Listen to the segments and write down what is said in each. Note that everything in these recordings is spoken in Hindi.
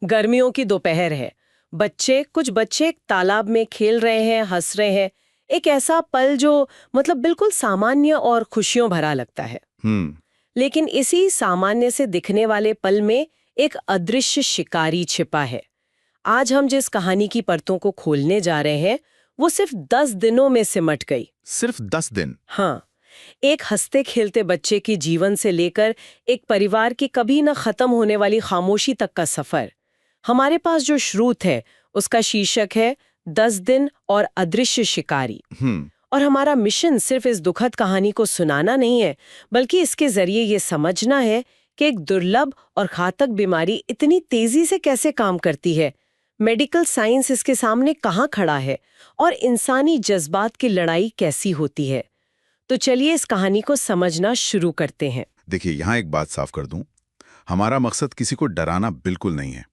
गर्मियों की दोपहर है। कुछ बच्चे एक तालाब में खेल रहे हैं, हंस रहे हैं। एक ऐसा पल जो मतलब बिल्कुल सामान्य और खुशियों भरा लगता है। लेकिन इसी सामान्य से दिखने वाले पल में एक अदृश्य शिकारी छिपा है। आज हम जिस कहानी की परतों को खोलने जा रहे हैं वो सिर्फ 10 दिनों में सिमट गई। सिर्फ 10 दिन? हाँ, एक हंसते खेलते बच्चे की जीवन से लेकर एक परिवार की कभी न खत्म होने वाली खामोशी तक का सफर। हमारे पास जो श्रुत है उसका शीर्षक है 10 दिन और अदृश्य शिकारी। और हमारा मिशन सिर्फ इस दुखद कहानी को सुनाना नहीं है, बल्कि इसके जरिए ये समझना है कि एक दुर्लभ और घातक बीमारी इतनी तेजी से कैसे काम करती है, मेडिकल साइंस इसके सामने कहाँ खड़ा है और इंसानी जज्बात की लड़ाई कैसी होती है। तो चलिए इस कहानी को समझना शुरू करते हैं। देखिए, यहाँ एक बात साफ कर दूं, हमारा मकसद किसी को डराना बिल्कुल नहीं है।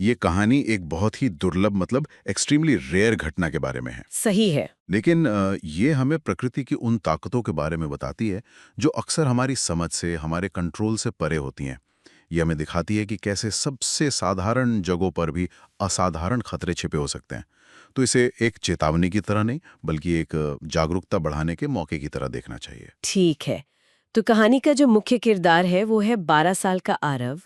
ये कहानी एक बहुत ही दुर्लभ मतलब एक्सट्रीमली रेयर घटना के बारे में है। सही है। लेकिन ये हमें प्रकृति की उन ताकतों के बारे में बताती है जो अक्सर हमारी समझ से, हमारे कंट्रोल से परे होती हैं। ये हमें दिखाती है कि कैसे सबसे साधारण जगहों पर भी असाधारण खतरे छिपे हो सकते हैं। तो इसे एक चेतावनी की तरह नहीं, बल्कि एक जागरूकता बढ़ाने के मौके की तरह देखना चाहिए। ठीक है, तो कहानी का जो मुख्य किरदार है वो है 12 साल का आरव।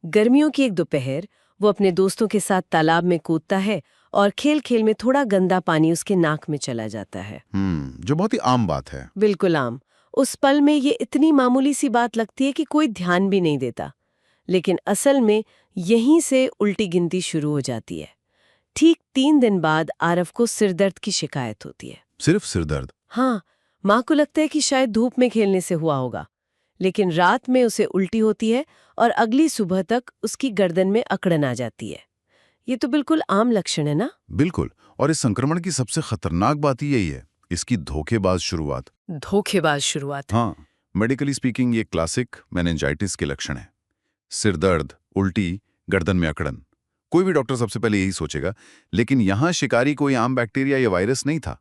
गर्मियों की एक दोपहर, वो अपने दोस्तों के साथ तालाब में कूदता है और खेल खेल में थोड़ा गंदा पानी उसके नाक में चला जाता है। जो बहुत ही आम बात है। बिल्कुल आम। उस पल में ये इतनी मामूली सी बात लगती है कि कोई ध्यान भी नहीं देता, लेकिन असल में यहीं से उल्टी गिनती शुरू हो जाती है। ठीक 3 दिन बाद आरव को सिरदर्द की शिकायत होती है। सिर्फ सिरदर्द? हाँ, माँ को लगता है कि शायद धूप में खेलने से हुआ होगा, लेकिन रात में उसे उल्टी होती है और अगली सुबह तक उसकी गर्दन में अकड़न आ जाती है। ये तो बिल्कुल आम लक्षण है ना? बिल्कुल। और इस संक्रमण की सबसे खतरनाक बात ही यही है, इसकी धोखेबाज शुरुआत। धोखेबाज शुरुआत? हाँ, मेडिकली स्पीकिंग ये क्लासिक मेनिंजाइटिस के लक्षण है। सिर दर्द, उल्टी, गर्दन में अकड़न। कोई भी डॉक्टर सबसे पहले यही सोचेगा, लेकिन यहाँ शिकारी कोई आम बैक्टीरिया या वायरस नहीं था।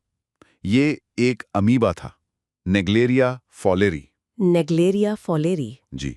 ये एक अमीबा था, नेग्लेरिया फॉलेरी। नेग्लेरिया फॉलेरी? जी।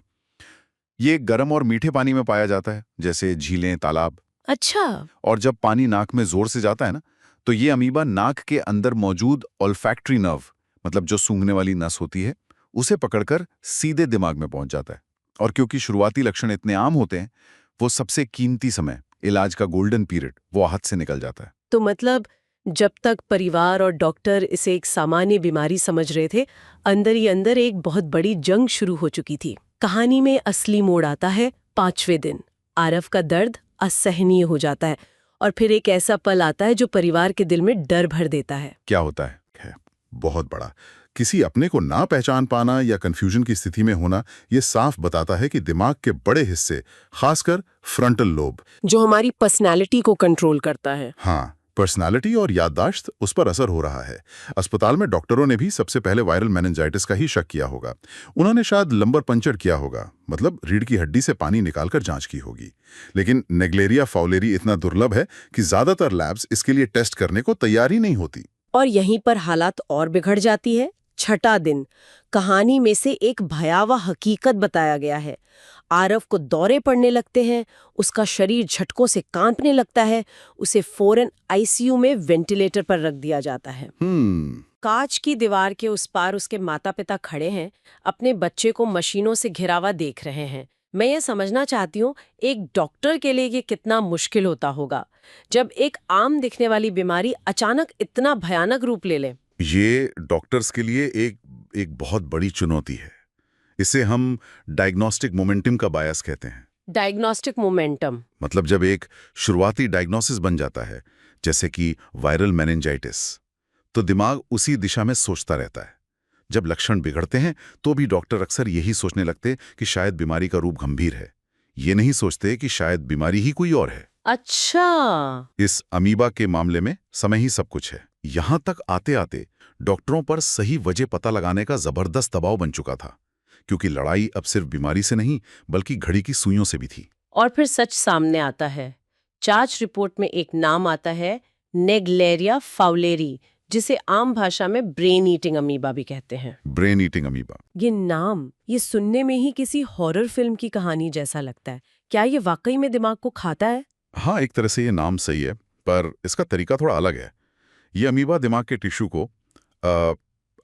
ये गर्म और मीठे पानी में पाया जाता है, जैसे झीलें, तालाब। अच्छा। और जब पानी नाक में जोर से जाता है ना, तो ये अमीबा नाक के अंदर मौजूद ऑल्फैक्टरी नर्व, मतलब जो सूंघने वाली नस होती है, उसे पकड़कर सीधे दिमाग में पहुंच जाता है। और क्योंकि शुरुआती लक्षण इतने आम होते हैं, वो सबसे कीमती समय, इलाज का गोल्डन पीरियड, वो हाथ से निकल जाता है। तो मतलब जब तक परिवार और डॉक्टर इसे एक सामान्य बीमारी समझ रहे थे, अंदर ही अंदर एक बहुत बड़ी जंग शुरू हो चुकी थी। कहानी में असली मोड़ आता है 5वें दिन। आरव का दर्द असहनीय हो जाता है और फिर एक ऐसा पल आता है जो परिवार के दिल में डर भर देता है। क्या होता है बहुत बड़ा। किसी अपने को ना पहचान पाना या कंफ्यूजन की स्थिति में होना, ये साफ बताता है कि दिमाग के बड़े हिस्से, खासकर फ्रंटल लोब, जो हमारी पर्सनैलिटी को कंट्रोल करता है, हाँ, पर्सनालिटी और याददाश्त, उस पर असर हो रहा है। अस्पताल में डॉक्टरों ने भी सबसे पहले वायरल मेनिंजाइटिस का ही शक किया होगा। उन्होंने शायद लंबर पंचर किया होगा, मतलब रीढ़ की हड्डी से पानी निकालकर जांच की होगी। लेकिन नेग्लेरिया फाउलेरी इतना दुर्लभ है कि ज्यादातर लैब्स इसके लिए टेस्ट करने को तैयार ही नहीं होती। और यहीं पर हालात और बिगड़ जाती है। 6ठा दिन। कहानी में से एक भयावह हकीकत बताया गया है। आरव को दौरे पड़ने लगते हैं, उसका शरीर झटकों से कांपने लगता है, उसे फौरन आईसीयू में वेंटिलेटर पर रख दिया जाता है। कांच की दीवार के उस पार उसके माता पिता खड़े हैं, अपने बच्चे को मशीनों से घिरा हुआ देख रहे हैं। मैं ये समझना चाहती हूँ, एक डॉक्टर के लिए ये कितना मुश्किल होता होगा जब एक आम दिखने वाली बीमारी अचानक इतना भयानक रूप ले ले। ये डॉक्टर्स के लिए एक बहुत बड़ी चुनौती है। इसे हम डायग्नोस्टिक मोमेंटम का बायस कहते हैं। डायग्नोस्टिक मोमेंटम मतलब जब एक शुरुआती डायग्नोसिस बन जाता है, जैसे कि वायरल मेनिंजाइटिस, तो दिमाग उसी दिशा में सोचता रहता है। जब लक्षण बिगड़ते हैं तो भी डॉक्टर अक्सर यही सोचने लगते कि शायद बीमारी का रूप गंभीर है। ये नहीं सोचते कि शायद बीमारी ही कोई और है। अच्छा। इस अमीबा के मामले में समय ही सब कुछ है। यहां तक आते आते डॉक्टरों पर सही वजह पता लगाने का जबरदस्त दबाव बन चुका था, क्योंकि लड़ाई अब सिर्फ बीमारी से नहीं, बल्कि घड़ी की सुइयों से भी थी। और फिर सच सामने आता है। जांच रिपोर्ट में एक नाम आता है, नेग्लेरिया फाउलेरी, जिसे आम भाषा में ब्रेन ईटिंग अमीबा भी कहते हैं। Brain eating amoeba. ये नाम, ये सुनने में ही किसी हॉरर फिल्म की कहानी जैसा लगता है। क्या ये वाकई में दिमाग को खाता है? हाँ, एक तरह से ये नाम सही है, पर इसका तरीका थोड़ा अलग है। ये अमीबा दिमाग के टिश्यू को अ,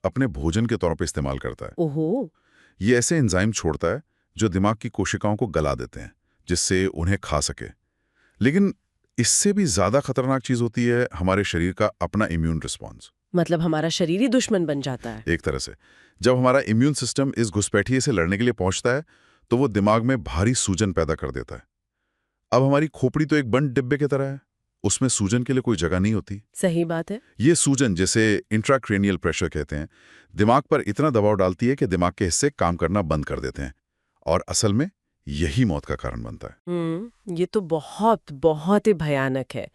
अपने भोजन के तौर पे इस्तेमाल करता है। ओहो। ये ऐसे एंजाइम छोड़ता है जो दिमाग की कोशिकाओं को गला देते हैं, जिससे उन्हें खा सके। लेकिन इससे भी ज्यादा खतरनाक चीज होती है हमारे शरीर का अपना इम्यून रिस्पॉन्स। मतलब हमारा शरीर ही दुश्मन बन जाता है। एक तरह से जब हमारा इम्यून सिस्टम इस घुसपैठिए से लड़ने के लिए पहुंचता है, तो वो दिमाग में भारी सूजन पैदा कर देता है। अब हमारी खोपड़ी तो एक बंद डिब्बे की तरह है, उसमें सूजन के लिए कोई जगह नहीं होती। सही बात है। ये सूजन, जिसे इंट्राक्रेनियल प्रेशर कहते हैं, दिमाग पर इतना दबाव डालती है कि दिमाग के हिस्से काम करना बंद कर देते हैं, और असल में यही मौत का कारण बनता है। ये तो बहुत बहुत ही भयानक है।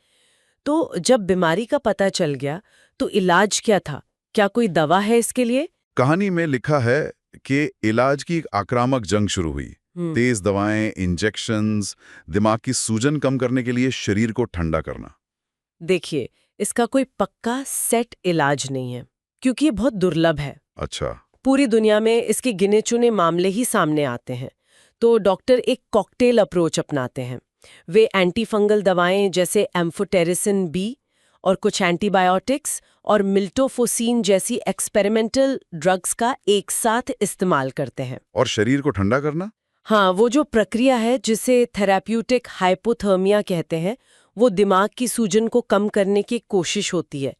तो जब बीमारी का पता चल गया तो इलाज क्या था? क्या कोई दवा है इसके लिए? कहानी में लिखा है कि इलाज की एक आक्रामक जंग शुरू हुई। तेज दवाएं, इंजेक्शंस, दिमाग की सूजन कम करने के लिए शरीर को ठंडा करना। देखिए, इसका कोई पक्का सेट इलाज नहीं है, क्योंकि ये बहुत दुर्लभ है। अच्छा। पूरी दुनिया में इसके गिने चुने मामले ही सामने आते हैं। तो डॉक्टर एक कॉकटेल अप्रोच अपनाते हैं। वे एंटी फंगल दवाएं जैसे एम्फोटेरिसिन बी और कुछ एंटीबायोटिक्स और मिल्टोफोसिन जैसी एक्सपेरिमेंटल ड्रग्स का एक साथ इस्तेमाल करते हैं। और शरीर को ठंडा करना? हाँ, वो जो प्रक्रिया है जिसे थेराप्यूटिक हाइपोथर्मिया कहते हैं, वो दिमाग की सूजन को कम करने की कोशिश होती है।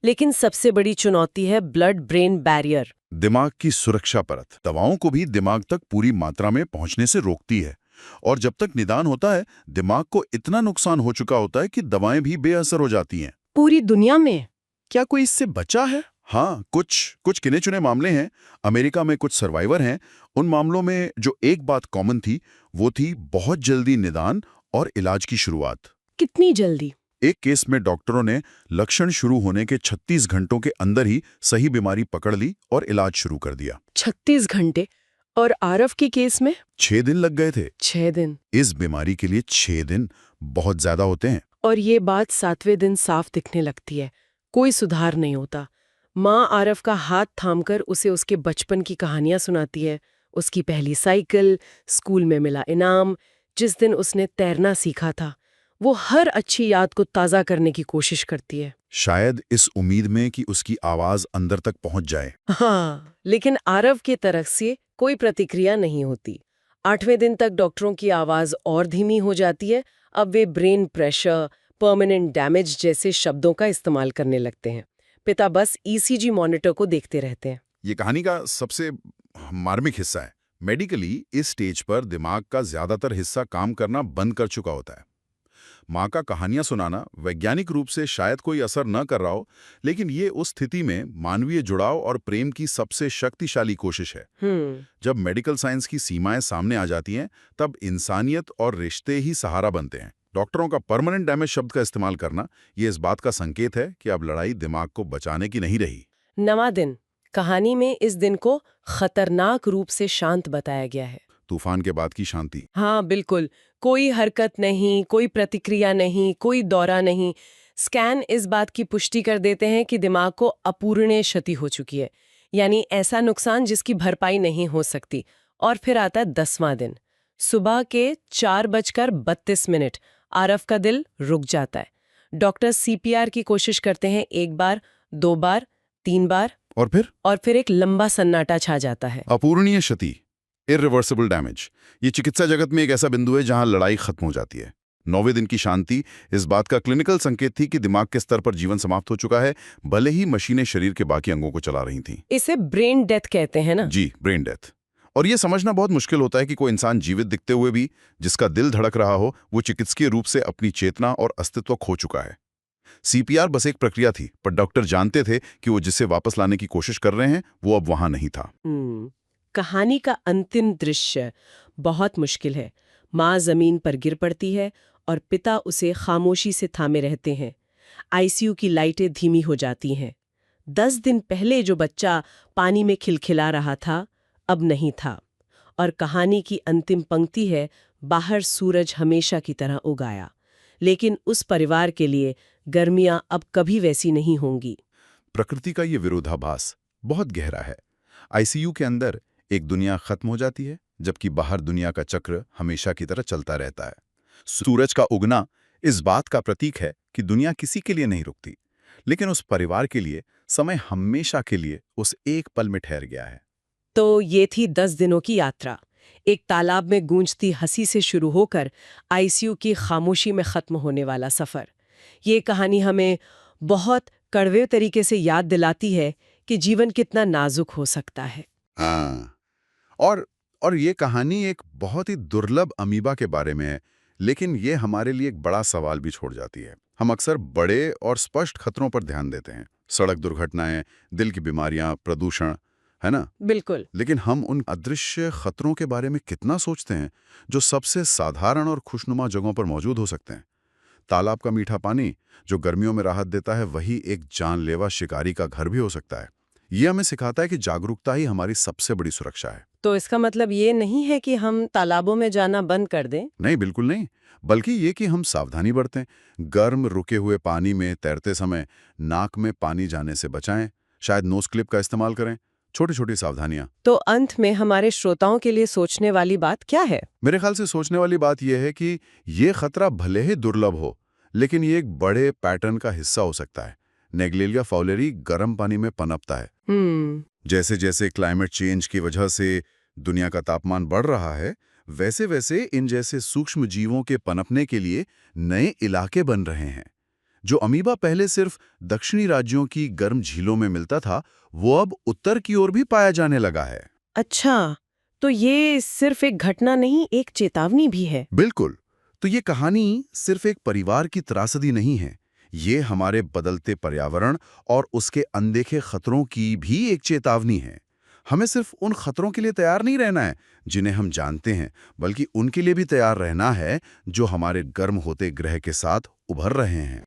लेकिन सबसे बड़ी चुनौती है ब्लड ब्रेन बैरियर। दिमाग की सुरक्षा परत दवाओं को भी दिमाग तक पूरी मात्रा में पहुंचने से रोकती है, और जब तक निदान होता है, दिमाग को इतना नुकसान हो चुका होता है कि दवाएं भी बेअसर हो जाती हैं। पूरी दुनिया में? क्या कोई इससे बचा है? हाँ, कुछ गिने चुने मामले हैं। अमेरिका में कुछ सर्वाइवर हैं। उन मामलों में जो एक बात कॉमन थी, वो थी बहुत जल्दी निदान और इलाज की शुरुआत। कितनी जल्दी? एक केस में डॉक्टरों ने लक्षण शुरू होने के 36 घंटों के अंदर ही सही बीमारी पकड़ ली और इलाज शुरू कर दिया। 36 घंटे? और आरव के केस में? 6 दिन लग गए थे। 6 दिन? इस बीमारी के लिए 6 दिन बहुत ज्यादा होते हैं। और ये बात 7वें दिन साफ दिखने लगती है। कोई सुधार नहीं होता। माँ आरव का हाथ थामकर उसे उसके बचपन की कहानियां सुनाती है। उसकी पहली साइकिल, स्कूल में मिला इनाम, जिस दिन उसने तैरना सीखा था। वो हर अच्छी याद को ताज़ा करने की कोशिश करती है। शायद इस उम्मीद में कि उसकी आवाज अंदर तक पहुंच जाए। हाँ, लेकिन आरव की तरफ से कोई प्रतिक्रिया नहीं होती। 8वें दिन तक डॉक्टरों की आवाज और धीमी हो जाती है। अब वे ब्रेन प्रेशर, परमानेंट डैमेज जैसे शब्दों का इस्तेमाल करने लगते हैं। पिता बस ईसीजी मॉनिटर को देखते रहते हैं। ये कहानी का सबसे मार्मिक हिस्सा है। मेडिकली इस स्टेज पर दिमाग का ज्यादातर हिस्सा काम करना बंद कर चुका होता है। माँ का कहानियां सुनाना वैज्ञानिक रूप से शायद कोई असर न कर रहा हो, लेकिन ये उस स्थिति में मानवीय जुड़ाव और प्रेम की सबसे शक्तिशाली कोशिश है। जब मेडिकल साइंस की सीमाएं सामने आ जाती हैं, तब इंसानियत और रिश्ते ही सहारा बनते हैं। डॉक्टरों का परमानेंट डैमेज शब्द का इस्तेमाल करना ये इस बात का संकेत है कि अब लड़ाई दिमाग को बचाने की नहीं रही। 9वां दिन। कहानी में इस दिन को खतरनाक रूप से शांत बताया गया है। तूफान के बाद की शांति। हाँ, बिल्कुल। कोई हरकत नहीं, कोई प्रतिक्रिया नहीं, कोई दौरा नहीं। स्कैन इस बात की पुष्टि कर देते हैं कि दिमाग को अपूरणीय क्षति हो चुकी है, यानी ऐसा नुकसान जिसकी भरपाई नहीं हो सकती। और फिर आता है 10वां दिन। सुबह के 4:32 आरव का दिल रुक जाता है। डॉक्टर सीपीआर की कोशिश करते हैं, 1 बार, 2 बार, 3 बार, और फिर एक लंबा सन्नाटा छा जाता है। अपूरणीय क्षति, इरिवर्सिबल डैमेज, ये चिकित्सा जगत में एक ऐसा बिंदु है जहां लड़ाई खत्म हो जाती है। 9वें दिन की शांति इस बात का क्लिनिकल संकेत थी कि दिमाग के स्तर पर जीवन समाप्त हो चुका है, भले ही मशीनें शरीर के बाकी अंगों को चला रही थीं। इसे ब्रेन डेथ कहते हैं ना? जी, ब्रेन डेथ। और ये समझना बहुत मुश्किल होता है कि कोई इंसान जीवित दिखते हुए भी, जिसका दिल धड़क रहा हो, वो चिकित्सकीय रूप से अपनी चेतना और अस्तित्व खो चुका है। सीपीआर बस एक प्रक्रिया थी, पर डॉक्टर जानते थे कि वो जिसे वापस लाने की कोशिश कर रहे हैं, वो अब वहां नहीं था। कहानी का अंतिम दृश्य बहुत मुश्किल है। माँ जमीन पर गिर पड़ती है और पिता उसे खामोशी से थामे रहते हैं। आईसीयू की लाइटें धीमी हो जाती हैं। 10 दिन पहले जो बच्चा पानी में खिलखिला रहा था, अब नहीं था। और कहानी की अंतिम पंक्ति है, बाहर सूरज हमेशा की तरह उगाया, लेकिन उस परिवार के लिए गर्मियां अब कभी वैसी नहीं होंगी। प्रकृति का ये विरोधाभास बहुत गहरा है। आईसीयू के अंदर एक दुनिया खत्म हो जाती है, जबकि बाहर दुनिया का चक्र हमेशा की तरह चलता रहता है। सूरज का उगना इस बात का प्रतीक है कि दुनिया किसी के लिए नहीं रुकती, लेकिन उस परिवार के लिए समय हमेशा के लिए उस एक पल में ठहर गया है। तो ये थी 10 दिनों की यात्रा। एक तालाब में गूंजती हंसी से शुरू होकर आईसीयू की खामोशी में खत्म होने वाला सफर। ये कहानी हमें बहुत कड़वे तरीके से याद दिलाती है कि जीवन कितना नाजुक हो सकता है। हाँ, और ये कहानी एक बहुत ही दुर्लभ अमीबा के बारे में है, लेकिन ये हमारे लिए एक बड़ा सवाल भी छोड़ जाती है। हम अक्सर बड़े और स्पष्ट खतरों पर ध्यान देते हैं, सड़क दुर्घटनाएं, दिल की बीमारियां, प्रदूषण, है ना? बिल्कुल। लेकिन हम उन अदृश्य खतरों के बारे में कितना सोचते हैं, जो सबसे साधारण और खुशनुमा जगहों पर मौजूद हो सकते हैं। तालाब का मीठा पानी जो गर्मियों में राहत देता है, वही एक जानलेवा शिकारी का घर भी हो सकता है। ये हमें सिखाता है कि जागरूकता ही हमारी सबसे बड़ी सुरक्षा है। तो इसका मतलब ये नहीं है कि हम तालाबों में जाना बंद कर दें। नहीं, बिल्कुल नहीं, बल्कि ये कि हम सावधानी बरतें। गर्म रुके हुए पानी में तैरते समय नाक में पानी जाने से बचाएं, शायद नोज क्लिप का इस्तेमाल करें। छोटी छोटी सावधानियां। तो अंत में हमारे श्रोताओं के लिए सोचने वाली बात क्या है? मेरे ख्याल से सोचने वाली बात यह है कि ये खतरा भले ही दुर्लभ हो, लेकिन ये एक बड़े पैटर्न का हिस्सा हो सकता है। नेग्लेलिया फाउलेरी गर्म पानी में पनपता है। जैसे जैसे क्लाइमेट चेंज की वजह से दुनिया का तापमान बढ़ रहा है, वैसे वैसे इन जैसे सूक्ष्म जीवों के पनपने के लिए नए इलाके बन रहे हैं। जो अमीबा पहले सिर्फ दक्षिणी राज्यों की गर्म झीलों में मिलता था, वो अब उत्तर की ओर भी पाया जाने लगा है। अच्छा, तो ये सिर्फ एक घटना नहीं, एक चेतावनी भी है। बिल्कुल। तो ये कहानी सिर्फ एक परिवार की त्रासदी नहीं है, ये हमारे बदलते पर्यावरण और उसके अनदेखे खतरों की भी एक चेतावनी है। हमें सिर्फ उन खतरों के लिए तैयार नहीं रहना है जिन्हें हम जानते हैं, बल्कि उनके लिए भी तैयार रहना है जो हमारे गर्म होते ग्रह के साथ उभर रहे हैं।